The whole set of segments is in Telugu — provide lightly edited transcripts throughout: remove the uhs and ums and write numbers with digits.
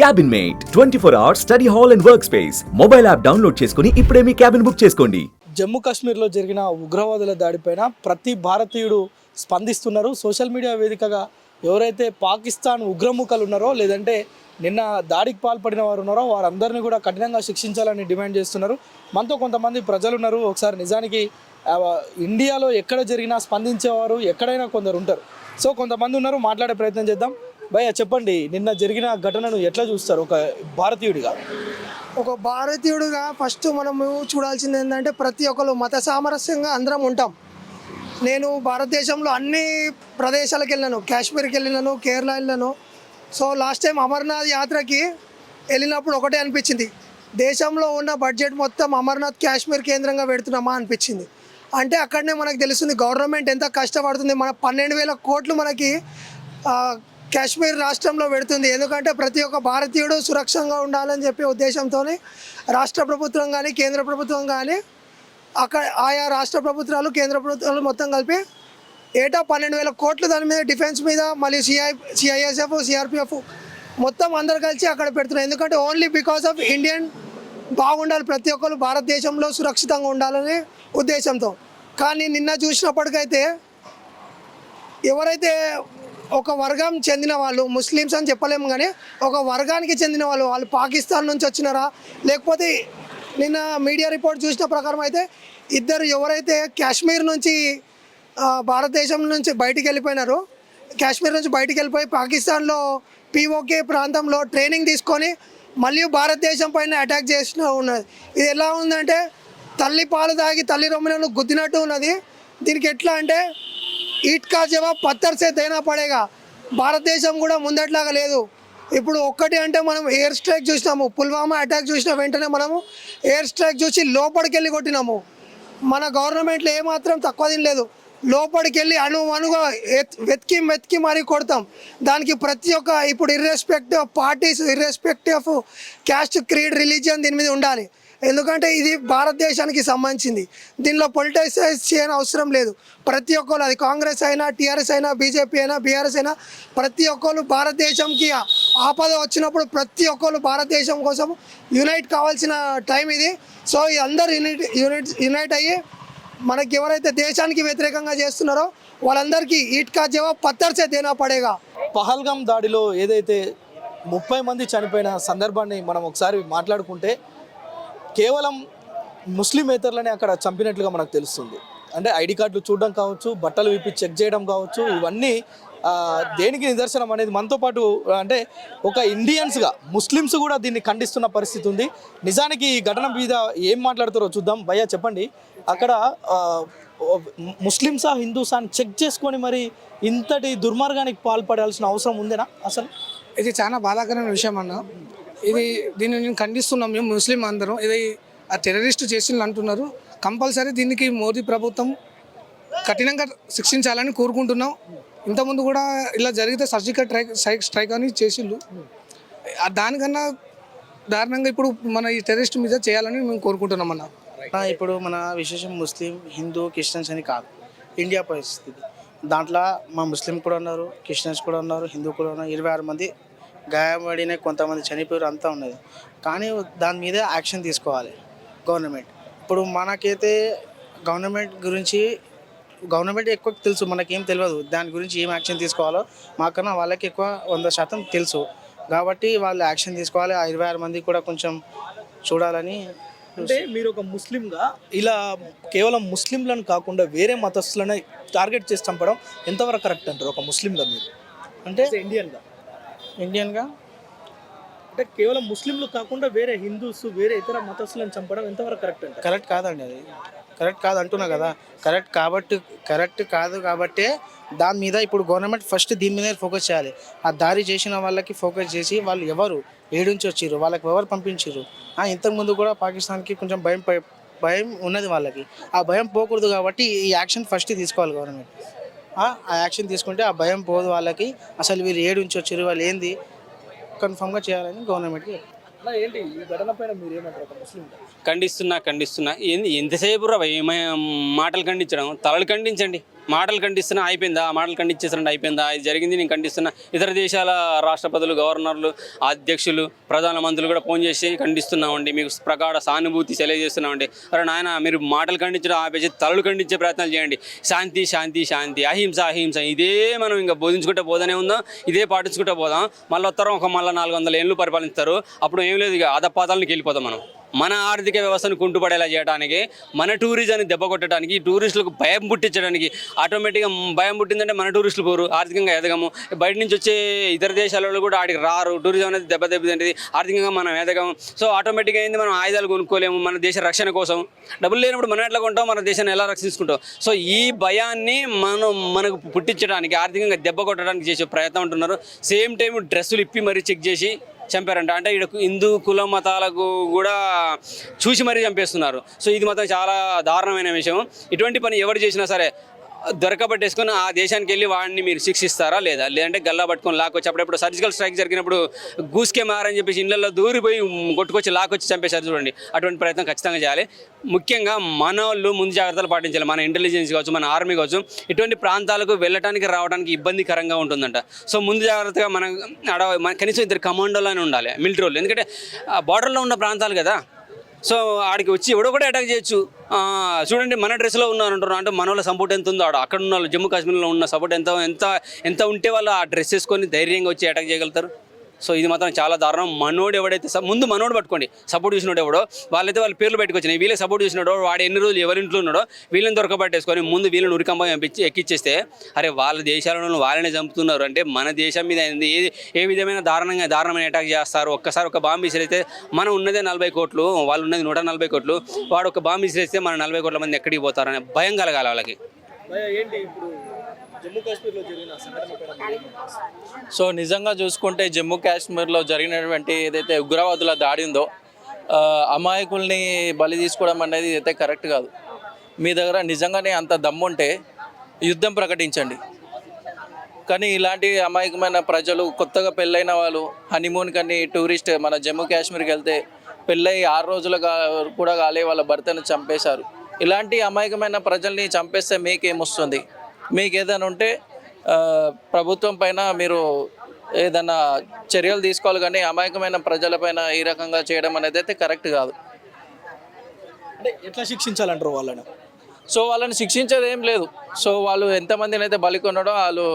Cabin mate 24 hours study hall and work space mobile app download చేసుకుని ఇప్పుడే మీ క్యాబిన్ బుక్ చేసుకోండి. జమ్మూ కాశ్మీర్లో జరిగిన ఉగ్రవాదుల దాడిపైన ప్రతి భారతీయుడు స్పందిస్తున్నారు. సోషల్ మీడియా వేదికగా ఎవరైతే పాకిస్తాన్ ఉగ్రముఖాలు ఉన్నారో లేదంటే నిన్న దాడికి పాల్పడిన వారు ఉన్నారో వారందరినీ కూడా కఠినంగా శిక్షించాలని డిమాండ్ చేస్తున్నారు. మనతో కొంతమంది ప్రజలు ఉన్నారు. ఒకసారి నిజానికి ఇండియాలో ఎక్కడ జరిగినా స్పందించేవారు ఎక్కడైనా కొందరు ఉంటారు. సో కొంతమంది ఉన్నారు, మాట్లాడే ప్రయత్నం చేద్దాం. భయ్య చెప్పండి, నిన్న జరిగిన ఘటనను ఎట్లా చూస్తారు ఒక భారతీయుడిగా? ఫస్ట్ మనము చూడాల్సింది ఏంటంటే ప్రతి ఒక్కరు మత సామరస్యంగా అందరం ఉంటాం. నేను భారతదేశంలో అన్ని ప్రదేశాలకు వెళ్ళాను, కాశ్మీర్కి వెళ్ళినాను, కేరళ వెళ్ళాను. సో లాస్ట్ టైం అమర్నాథ్ యాత్రకి వెళ్ళినప్పుడు ఒకటే అనిపించింది, దేశంలో ఉన్న బడ్జెట్ మొత్తం అమర్నాథ్ కాశ్మీర్ కేంద్రంగా పెడుతున్నామా అనిపించింది. అంటే అక్కడనే మనకు తెలుస్తుంది గవర్నమెంట్ ఎంత కష్టపడుతుంది. మన 12,000 కోట్లు మనకి కాశ్మీర్ రాష్ట్రంలో పెడుతుంది. ఎందుకంటే ప్రతి ఒక్క భారతీయుడు సురక్షంగా ఉండాలని చెప్పే ఉద్దేశంతో రాష్ట్ర ప్రభుత్వం కానీ కేంద్ర ప్రభుత్వం కానీ అక్కడ ఆయా రాష్ట్ర ప్రభుత్వాలు కేంద్ర ప్రభుత్వాలు మొత్తం కలిపి ఏటా 12,000 కోట్లు దాని మీద డిఫెన్స్ మీద, మళ్ళీ సిఐఎస్ఎఫ్, సిఆర్పిఎఫ్ మొత్తం అందరు కలిసి అక్కడ పెడుతున్నారు. ఎందుకంటే ఓన్లీ బికాస్ ఆఫ్ ఇండియన్ బాగుండాలి, ప్రతి ఒక్కరు భారతదేశంలో సురక్షితంగా ఉండాలనే ఉద్దేశంతో. కానీ నిన్న చూసినప్పటికైతే ఎవరైతే ఒక వర్గం చెందిన వాళ్ళు, ముస్లిమ్స్ అని చెప్పలేము కానీ ఒక వర్గానికి చెందిన వాళ్ళు పాకిస్తాన్ నుంచి వచ్చినారా, లేకపోతే నిన్న మీడియా రిపోర్ట్ చూసిన ప్రకారం అయితే ఇద్దరు ఎవరైతే కాశ్మీర్ నుంచి భారతదేశం నుంచి బయటికి వెళ్ళిపోయినారో, కాశ్మీర్ నుంచి బయటికి వెళ్ళిపోయి పాకిస్తాన్లో పిఓకే ప్రాంతంలో ట్రైనింగ్ తీసుకొని మళ్ళీ భారతదేశం పైన అటాక్ చేసిన ఉన్నది. ఇది ఎలా ఉందంటే తల్లి పాలు తాగి తల్లి రొమ్మిలను గుద్దినట్టు ఉన్నది. దీనికి ఎట్లా అంటే ఈట్ కా జవాబ్ పత్తర్ సే దేనా పడేగా. భారతదేశం కూడా ముందట్లాగా లేదు. ఇప్పుడు ఒక్కటి అంటే మనం ఎయిర్ స్ట్రైక్ చూసినాము, పుల్వామా అటాక్ చూసిన వెంటనే మనము ఎయిర్ స్ట్రైక్ చూసి లోపలికి వెళ్ళి కొట్టినాము. మన గవర్నమెంట్లో ఏమాత్రం తక్కువ తినలేదు. లోపలికి వెళ్ళి అణుగా వెతికి మరీ కొడతాం. దానికి ప్రతి ఒక్క ఇప్పుడు irrespective of parties, irrespective of caste, creed, religion దీని మీద ఉండాలి. ఎందుకంటే ఇది భారతదేశానికి సంబంధించింది. దీనిలో పొలిటిసైజ్ చేయని అవసరం లేదు. ప్రతి ఒక్కరు, అది కాంగ్రెస్ అయినా, టీఆర్ఎస్ అయినా, బీజేపీ అయినా, బీఆర్ఎస్ అయినా, ప్రతి ఒక్కరు భారతదేశంకి ఆపద వచ్చినప్పుడు ప్రతి ఒక్కరు భారతదేశం కోసం యునైట్ కావాల్సిన టైం ఇది. సో అందరూ యునైట్ అయ్యి మనకి ఎవరైతే దేశానికి వ్యతిరేకంగా చేస్తున్నారో వాళ్ళందరికీ ఈట్ కా జవాబ్ పత్తర్ సే దేనా పడేగా. పహల్గాం దాడిలో ఏదైతే 30 మంది చనిపోయిన సందర్భాన్ని మనం ఒకసారి మాట్లాడుకుంటే కేవలం ముస్లిమేతరులని అక్కడ చంపినట్లుగా మనకు తెలుస్తుంది. అంటే ఐడి కార్డులు చూడడం కావచ్చు, బట్టలు విప్పి చెక్ చేయడం కావచ్చు, ఇవన్నీ దేనికి నిదర్శనం అనేది మనతో పాటు అంటే ఒక ఇండియన్స్గా ముస్లిమ్స్ కూడా దీన్ని ఖండిస్తున్న పరిస్థితి ఉంది. నిజానికి ఈ ఘటన మీద ఏం మాట్లాడుతారో చూద్దాం. భయ్యా చెప్పండి, అక్కడ ముస్లిమ్సా హిందూసా అని చెక్ చేసుకొని మరి ఇంతటి దుర్మార్గానికి పాల్పడాల్సిన అవసరం ఉందేనా? అసలు ఇది చాలా బాధాకరమైన విషయం అన్న. దీన్ని నేను ఖండిస్తున్నాం. మేము ముస్లిం అందరం ఇది ఆ టెర్రరిస్ట్ చేసింది అంటున్నారు. కంపల్సరీ దీనికి మోదీ ప్రభుత్వం కఠినంగా శిక్షించాలని కోరుకుంటున్నాం. ఇంతకుముందు కూడా ఇలా జరిగితే సర్జికల్ స్ట్రైక్ అని చేసిండు. దానికన్నా దారుణంగా ఇప్పుడు మన ఈ టెర్రరిస్ట్ మీద చేయాలని మేము కోరుకుంటున్నాం అన్న. ఇప్పుడు మన విశేషం ముస్లిం, హిందూ, క్రిస్టియన్స్ అని కాదు, ఇండియా పరిస్థితి. దాంట్లో మా ముస్లిం కూడా ఉన్నారు, క్రిస్టియన్స్ కూడా ఉన్నారు, హిందూ కూడా ఉన్నారు. 26 మంది గాయపడిన, కొంతమంది చనిపోయారు, అంతా ఉన్నది. కానీ దాని మీద యాక్షన్ తీసుకోవాలి గవర్నమెంట్. ఇప్పుడు మనకైతే గవర్నమెంట్ ఎక్కువ తెలుసు, మనకేం తెలియదు దాని గురించి ఏం యాక్షన్ తీసుకోవాలో. మాకన్నా వాళ్ళకి ఎక్కువ 100% తెలుసు. కాబట్టి వాళ్ళు యాక్షన్ తీసుకోవాలి. ఆ 26 మంది కూడా కొంచెం చూడాలని. అంటే మీరు ఒక ముస్లింగా ఇలా కేవలం ముస్లింలను కాకుండా వేరే మతస్థులను టార్గెట్ చేసి చంపడం ఎంతవరకు కరెక్ట్ అంటారు ఒక ముస్లింగా? మీరు అంటే ఇండియన్గా అంటే కేవలం ముస్లింలు కాకుండా వేరే హిందూస్, వేరే ఇతర మతస్థులను చంపడం ఎంతవరకు కరెక్ట్ అంటారు? కరెక్ట్ కాదండి, అది కరెక్ట్ కాదు అంటున్నా కదా. కరెక్ట్ కాదు కాబట్టే దాని మీద ఇప్పుడు గవర్నమెంట్ ఫస్ట్ దీని మీద ఫోకస్ చేయాలి. ఆ దారి చేసిన వాళ్ళకి ఫోకస్ చేసి వాళ్ళు ఎవరు, ఏడు నుంచి వచ్చారు, వాళ్ళకి ఎవరు పంపించారు. ఇంతకుముందు కూడా పాకిస్తాన్కి కొంచెం భయం ఉన్నది వాళ్ళకి. ఆ భయం పోకూడదు కాబట్టి ఈ యాక్షన్ ఫస్ట్ తీసుకోవాలి గవర్నమెంట్. ఆ యాక్షన్ తీసుకుంటే ఆ భయం పోదు వాళ్ళకి. అసలు వీళ్ళు ఏడు నుంచి వచ్చారు, వాళ్ళు ఏంది కన్ఫర్మ్గా చేయాలని గవర్నమెంట్కి. ఏంటి ఈ ఘటన పైన మీరు ఏమంటారు ఒక ముస్లిం? ఖండిస్తున్నా ఎంతసేపు రా మాటలు ఖండించడం, తలలు ఖండించండి. మాటలు ఖండిస్తున్నా అయిపోయిందా, మాటలు ఖండించేసినట్టు అయిపోయిందా, ఇది జరిగింది నేను ఖండిస్తున్నా. ఇతర దేశాల రాష్ట్రపతులు, గవర్నర్లు, అధ్యక్షులు, ప్రధానమంత్రులు కూడా ఫోన్ చేసి ఖండిస్తున్నామండి, మీకు ప్రగాఢ సానుభూతి తెలియజేస్తున్నామండి. అరే నాయన, మీరు మాటలు ఖండించడం ఆపేసి తలలు ఖండించే ప్రయత్నాలు చేయండి. శాంతి శాంతి శాంతి, అహింస అహింస, ఇదే మనం ఇంకా బోధించుకుంటూ పోతూనే ఉందాం, ఇదే పాటించుకుంటూ పోదాం. మళ్ళీ వస్తారు మళ్ళీ 400 ఏళ్ళు పరిపాలిస్తారు. అప్పుడు ఏం లేదు, ఇక అధపాతాలకి వెళ్ళిపోతాం మనం. మన ఆర్థిక వ్యవస్థను కుంటుపడేలా చేయడానికి, మన టూరిజాన్ని దెబ్బ కొట్టడానికి, టూరిస్టులకు భయం పుట్టించడానికి, ఆటోమేటిక్గా భయం పుట్టిందంటే మన టూరిస్టులు పోరు, ఆర్థికంగా ఎదగము. బయట నుంచి వచ్చే ఇతర దేశాలలో కూడా ఆడికి రారు. టూరిజం అనేది దెబ్బతింటుంది, ఆర్థికంగా మనం ఎదగము. సో ఆటోమేటిక్గా అయింది, మనం ఆయుధాలు కొనుక్కోలేము. మన దేశ రక్షణ కోసం డబ్బులు లేనప్పుడు మనం ఎట్లా కొంటాం, మన దేశాన్ని ఎలా రక్షించుకుంటాం? సో ఈ భయాన్ని మనకు పుట్టించడానికి, ఆర్థికంగా దెబ్బ కొట్టడానికి చేసే ప్రయత్నం ఉంటున్నారు. సేమ్ టైం డ్రెస్సులు ఇప్పి మరీ చెక్ చేసి చంపారంట. అంటే ఇక్కడ హిందూ కుల మతాలకు కూడా చూసి మరీ చంపేస్తున్నారు. సో ఇది మాత్రం చాలా దారుణమైన విషయం. ఇటువంటి పని ఎవరు చేసినా సరే దొరకబట్టేసుకొని ఆ దేశానికి వెళ్ళి వాడిని మీరు శిక్షిస్తారా లేదా, లేదంటే గల్లా పట్టుకొని లాక్కొచ్చి, అప్పుడప్పుడు సర్జికల్ స్ట్రైక్ జరిగినప్పుడు గూస్కే మారని చెప్పేసి ఇళ్ళల్లో దూరిపోయి కొట్టుకొచ్చి లాక్కొచ్చి చంపేశారు చూడండి. అటువంటి ప్రయత్నం ఖచ్చితంగా చేయాలి. ముఖ్యంగా మన వాళ్ళు ముందు జాగ్రత్తలు పాటించాలి. మన ఇంటెలిజెన్స్ కావచ్చు, మన ఆర్మీ కావచ్చు, ఇటువంటి ప్రాంతాలకు వెళ్ళడానికి రావడానికి ఇబ్బందికరంగా ఉంటుందంట. సో ముందు జాగ్రత్తగా మన కనీసం 2 కమాండోలని ఉండాలి, మిలిటరీ వాళ్ళు. ఎందుకంటే బార్డర్లో ఉన్న ప్రాంతాలు కదా. సో ఆడికి వచ్చి ఎవడో కూడా అటాక్ చేయొచ్చు. చూడండి, మన డ్రెస్లో ఉన్నారంటారు, అంటే మన వాళ్ళ సపోర్ట్ ఎంత ఉందో అక్కడ ఉన్న వాళ్ళు, జమ్మూ కాశ్మీర్లో ఉన్న సపోర్ట్ ఎంత ఉంటే వాళ్ళు ఆ డ్రెస్ వేసుకొని ధైర్యంగా వచ్చి అటాక్ చేయగలుగుతారు. సో ఇది మాత్రం చాలా దారుణం. మనోడు ఎవడైతే ముందు మనోడు పట్టుకోండి, సపోర్ట్ చేసినాడు ఎవడో, వాళ్ళైతే వాళ్ళ పేర్లు బయటకు వచ్చినాయి, వీళ్ళే సపోర్ట్ చేసినాడో, వాడు ఎన్ని రోజులు ఎవరింట్లో ఉన్నాడో వీళ్ళని దొరకబట్టేసుకొని ముందు వీళ్ళని ఉరికంపం ఎక్కిచ్చేస్తే, అరే వాళ్ళ దేశాలను వాళ్ళనే చంపుతున్నారు అంటే మన దేశం మీద ఏ విధమైన దారుణమైన అటాక్ చేస్తారు. ఒక్కసారి ఒక బాంబు విసిరేస్తే మనం ఉన్నదే 40 కోట్లు, వాళ్ళు ఉన్నది 140 కోట్లు. వాడు ఒక బాంబు విసిరేస్తే మన 40 కోట్ల మంది ఎక్కడికి పోతారనే భయం కలగాలి వాళ్ళకి. ఏంటి ఇప్పుడు జమ్మూ కాశ్మీర్లో జరిగిన సంఘటన? సో నిజంగా చూసుకుంటే జమ్మూ కాశ్మీర్లో జరిగినటువంటి ఏదైతే ఉగ్రవాదుల దాడి ఉందో, అమాయకుల్ని బలి తీసుకోవడం అనేది అయితే కరెక్ట్ కాదు. మీ దగ్గర నిజంగానే అంత దమ్ముంటే యుద్ధం ప్రకటించండి. కానీ ఇలాంటి అమాయకమైన ప్రజలు, కొత్తగా పెళ్ళైన వాళ్ళు హనీమూన్ కానీ టూరిస్ట్ మన జమ్మూ కాశ్మీర్కి వెళ్తే పెళ్ళై 6 రోజులు కూడా కాలే వాళ్ళ భర్తను చంపేశారు. ఇలాంటి అమాయకమైన ప్రజల్ని చంపేస్తే మీకేమొస్తుంది? మీకు ఏదైనా ఉంటే ప్రభుత్వం పైన మీరు ఏదైనా చర్యలు తీసుకోవాలి, కానీ అమాయకమైన ప్రజలపైన ఈ రకంగా చేయడం అనేది అయితే కరెక్ట్ కాదు. అంటే ఎట్లా శిక్షించాలంటారు వాళ్ళని? సో వాళ్ళని శిక్షించేది ఏం లేదు. సో వాళ్ళు ఎంతమందిని అయితే బలి కొన్నాడో, వాళ్ళు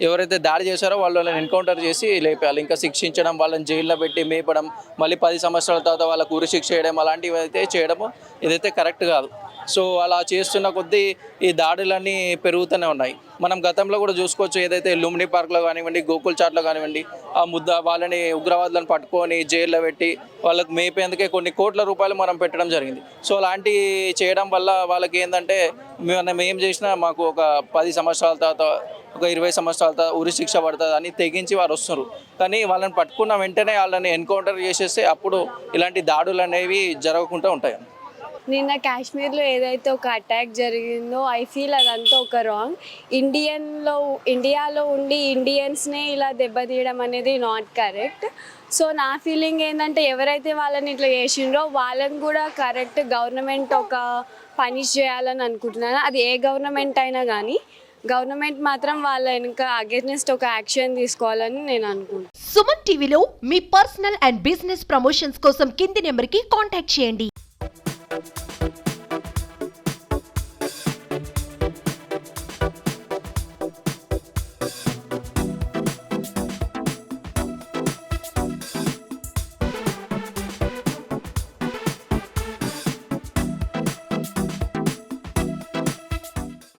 ఎవరైతే దాడి చేశారో వాళ్ళని ఎన్కౌంటర్ చేసి లేపేయాలి. ఇంకా శిక్షించడం, వాళ్ళని జైల్లో పెట్టి మేపడం, మళ్ళీ 10 సంవత్సరాల తర్వాత వాళ్ళకు ఉరి శిక్ష చేయడం, అలాంటివి అయితే చేయడము ఇదైతే కరెక్ట్ కాదు. సో అలా చేస్తున్న కొద్దీ ఈ దాడులన్నీ పెరుగుతూనే ఉన్నాయి. మనం గతంలో కూడా చూసుకోవచ్చు, ఏదైతే లుంబిని పార్క్లో కానివ్వండి, గోకుల్ చాట్లో కానివ్వండి, ఆ వాళ్ళని ఉగ్రవాదులను పట్టుకొని జైల్లో పెట్టి వాళ్ళకి మేపేందుకే కొన్ని కోట్ల రూపాయలు మనం పెట్టడం జరిగింది. సో అలాంటి చేయడం వల్ల వాళ్ళకి ఏంటంటే, మనం ఏం చేసినా మాకు ఒక 10 సంవత్సరాల తర్వాత, ఒక 20 సంవత్సరాల తర్వాత ఉరి శిక్ష పడుతుంది అని తెగించి వారు వస్తున్నారు. కానీ వాళ్ళని పట్టుకున్న వెంటనే వాళ్ళని ఎన్కౌంటర్ చేసేస్తే అప్పుడు ఇలాంటి దాడులు అనేవి జరగకుండా ఉంటాయి. నిన్న కాశ్మీర్లో ఏదైతే ఒక అటాక్ జరిగిందో, ఐ ఫీల్ అదంతా ఒక రాంగ్. ఇండియాలో ఉండి ఇండియన్స్నే ఇలా దెబ్బతీయడం అనేది నాట్ కరెక్ట్. సో నా ఫీలింగ్ ఏంటంటే, ఎవరైతే వాళ్ళని ఇట్లా చేసిండ్రో వాళ్ళని కూడా కరెక్ట్ గవర్నమెంట్ ఒక పనిష్ చేయాలని అనుకుంటున్నాను. అది ఏ గవర్నమెంట్ అయినా కానీ గవర్నమెంట్ మాత్రం వాళ్ళ వెనుక అగేన్స్ట్ ఒక యాక్షన్ తీసుకోవాలని నేను అనుకుంటున్నాను. సుమన్ టీవీలో మీ పర్సనల్ అండ్ బిజినెస్ ప్రమోషన్స్ కోసం కింది నెంబర్కి కాంటాక్ట్ చేయండి.